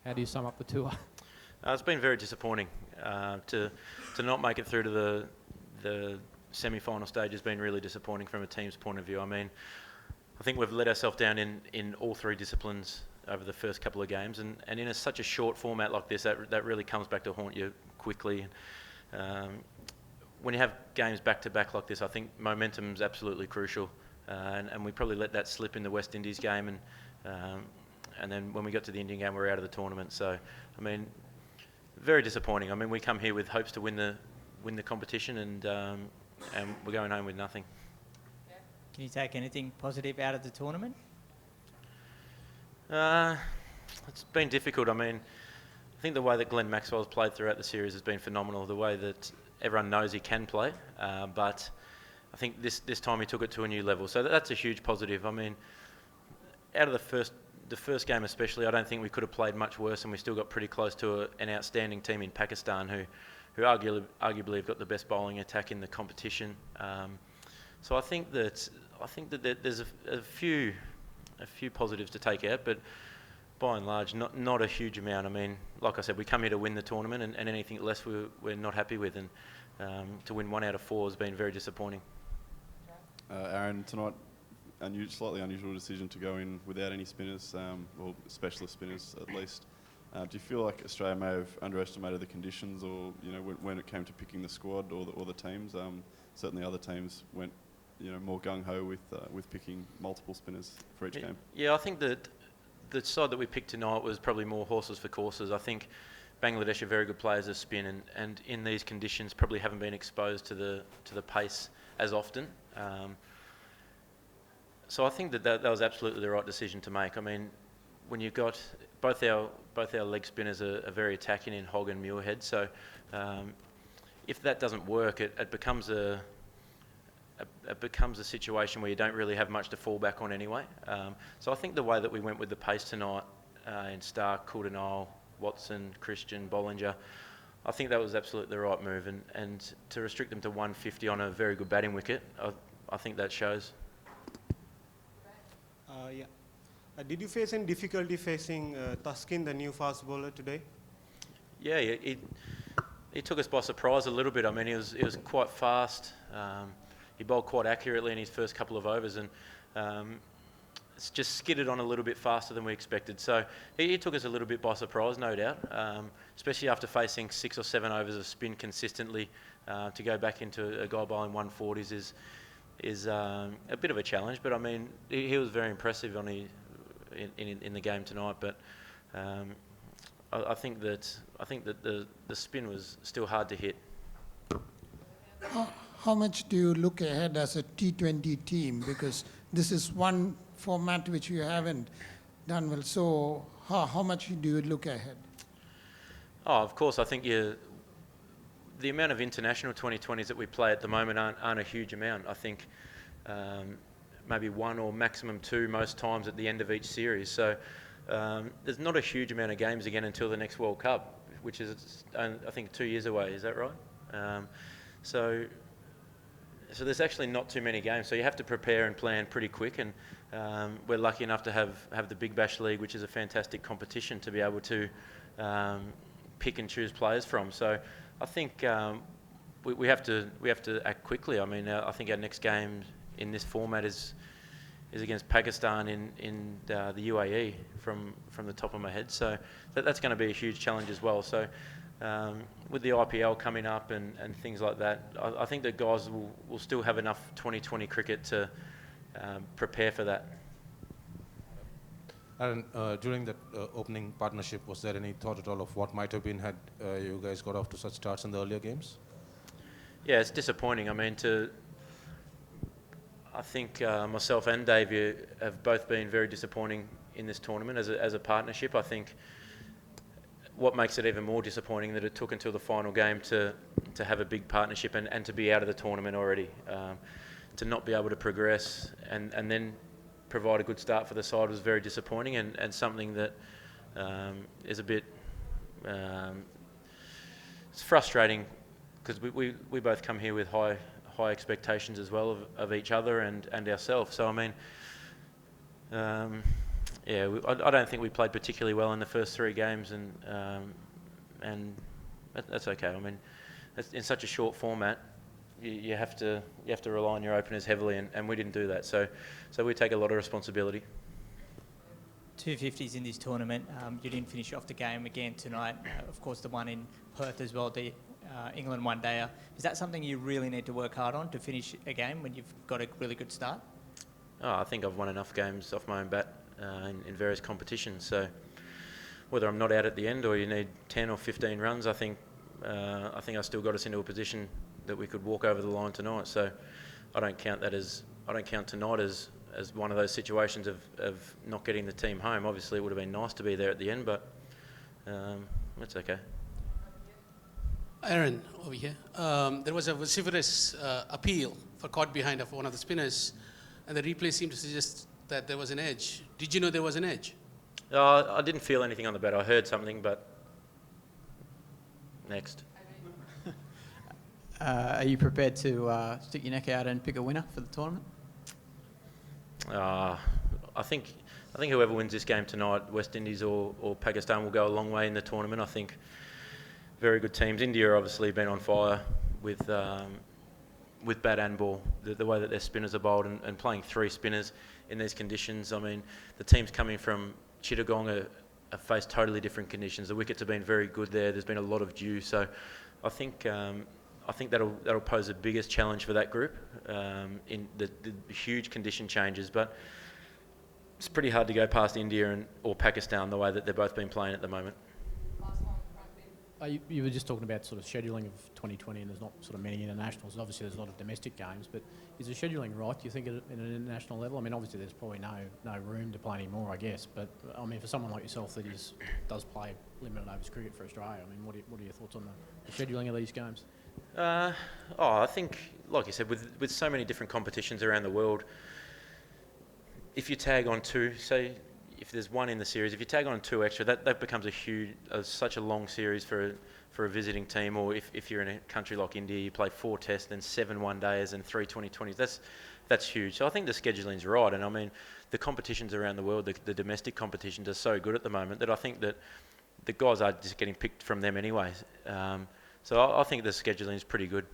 How do you sum up the tour? It's been very disappointing. To not make it through to the semi-final stage has been really disappointing from a team's point of view. I mean, I think we've let ourselves down in all three disciplines over the first couple of games, and in such a short format like this, that really comes back to haunt you quickly. When you have games back-to-back like this, I think momentum's absolutely crucial, and we probably let that slip in the West Indies game, and then when we got to the Indian game, we were out of the tournament. So, I mean, very disappointing. I mean, we come here with hopes to win the competition, and we're going home with nothing. Can you take anything positive out of the tournament? It's been difficult. I mean, I think the way that Glenn Maxwell's played throughout the series has been phenomenal. The way that everyone knows he can play, but I think this time he took it to a new level. So that's a huge positive. I mean, out of the first game especially, I don't think we could have played much worse, and we still got pretty close to an outstanding team in Pakistan who arguably have got the best bowling attack in the competition. So I think that there's a few positives to take out, but by and large, not a huge amount. I mean, like I said, we come here to win the tournament, and anything less we're not happy with, and to win 1 out of 4 has been very disappointing. Aaron, tonight, slightly unusual decision to go in without any spinners, or specialist spinners at least. Do you feel like Australia may have underestimated the conditions, or when it came to picking the squad or the teams? Certainly, other teams went more gung ho with picking multiple spinners for each game. Yeah, I think that the side that we picked tonight was probably more horses for courses. I think Bangladesh are very good players of spin, and in these conditions probably haven't been exposed to the pace as often. So I think that was absolutely the right decision to make. I mean, when you've got both our leg spinners are very attacking in Hogg and Muirhead, so if that doesn't work, it becomes a situation where you don't really have much to fall back on anyway. So I think the way that we went with the pace tonight in Stark, Coulter-Nile, Watson, Christian, Bollinger, I think that was absolutely the right move. And to restrict them to 150 on a very good batting wicket, I think that shows. Did you face any difficulty facing Tuskin, the new fast bowler, today? Yeah, he took us by surprise a little bit. I mean, he was quite fast. He bowled quite accurately in his first couple of overs, and it's just skidded on a little bit faster than we expected. So he took us a little bit by surprise, no doubt, especially after facing 6 or 7 overs of spin consistently. To go back into a guy bowling 140s is a bit of a challenge, but I mean, he was very impressive in the game tonight. But I think that the spin was still hard to hit. How much do you look ahead as a T20 team? Because this is one format which you haven't done well. So how much do you look ahead? Oh, of course. I think the amount of international 2020s that we play at the moment aren't a huge amount. I think maybe 1 or maximum 2 most times at the end of each series. So there's not a huge amount of games again until the next World Cup, which is, I think, 2 years away. Is that right? So there's actually not too many games. So you have to prepare and plan pretty quick. And we're lucky enough to have the Big Bash League, which is a fantastic competition to be able to pick and choose players from. So I think we have to act quickly. I mean, I think our next game in this format is against Pakistan in the UAE from the top of my head. So that's going to be a huge challenge as well. So with the IPL coming up and things like that, I think that guys will still have enough 2020 cricket to prepare for that. And during that opening partnership, was there any thought at all of what might have been had you guys got off to such starts in the earlier games? Yeah, it's disappointing. I mean, I think myself and Davey have both been very disappointing in this tournament as a partnership. I think what makes it even more disappointing that it took until the final game to have a big partnership and to be out of the tournament already, to not be able to progress and then provide a good start for the side was very disappointing and something that is a bit it's frustrating because we both come here with high expectations as well of each other and ourselves. So I mean, Yeah, I don't think we played particularly well in the first 3 games, and that's okay. I mean, in such a short format, you have to rely on your openers heavily, and we didn't do that. So we take a lot of responsibility. 250s in this tournament. You didn't finish off the game again tonight. Of course, the one in Perth as well, the England one-dayer. Is that something you really need to work hard on to finish a game when you've got a really good start? I think I've won enough games off my own bat in various competitions. So whether I'm not out at the end or you need 10 or 15 runs, I think I still got us into a position that we could walk over the line tonight. So I don't count tonight as one of those situations of not getting the team home. Obviously, it would have been nice to be there at the end, but that's okay. Aaron, over here. There was a vociferous appeal for caught behind of one of the spinners, and the replay seemed to suggest that there was an edge. Did you know there was an edge? I didn't feel anything on the bat. I heard something, but next. Are you prepared to stick your neck out and pick a winner for the tournament? I think whoever wins this game tonight, West Indies or Pakistan, will go a long way in the tournament. I think very good teams. India obviously been on fire with bat and ball. The way that their spinners are bowled and playing 3 spinners in these conditions. I mean, the teams coming from Chittagong have faced totally different conditions. The wickets have been very good there. There's been a lot of dew, so I think that'll pose the biggest challenge for that group in the huge condition changes. But it's pretty hard to go past India or Pakistan the way that they've both been playing at the moment. You were just talking about sort of scheduling of 2020, and there's not sort of many internationals. Obviously, there's a lot of domestic games, but is the scheduling right, do you think, at an international level? I mean, obviously, there's probably no room to play any more, I guess. But, I mean, for someone like yourself that does play limited overs cricket for Australia, I mean, what are your thoughts on the scheduling of these games? I think, like you said, with so many different competitions around the world, if you tag on 2, say, if there's 1 in the series, if you tag on 2 extra, that becomes such a long series for a visiting team. Or if you're in a country like India, you play 4 tests, then 7 one-dayers and 3 2020s. That's huge. So I think the scheduling's right. And I mean, the competitions around the world, the domestic competitions are so good at the moment that I think that the guys are just getting picked from them anyways. So I think the scheduling is pretty good.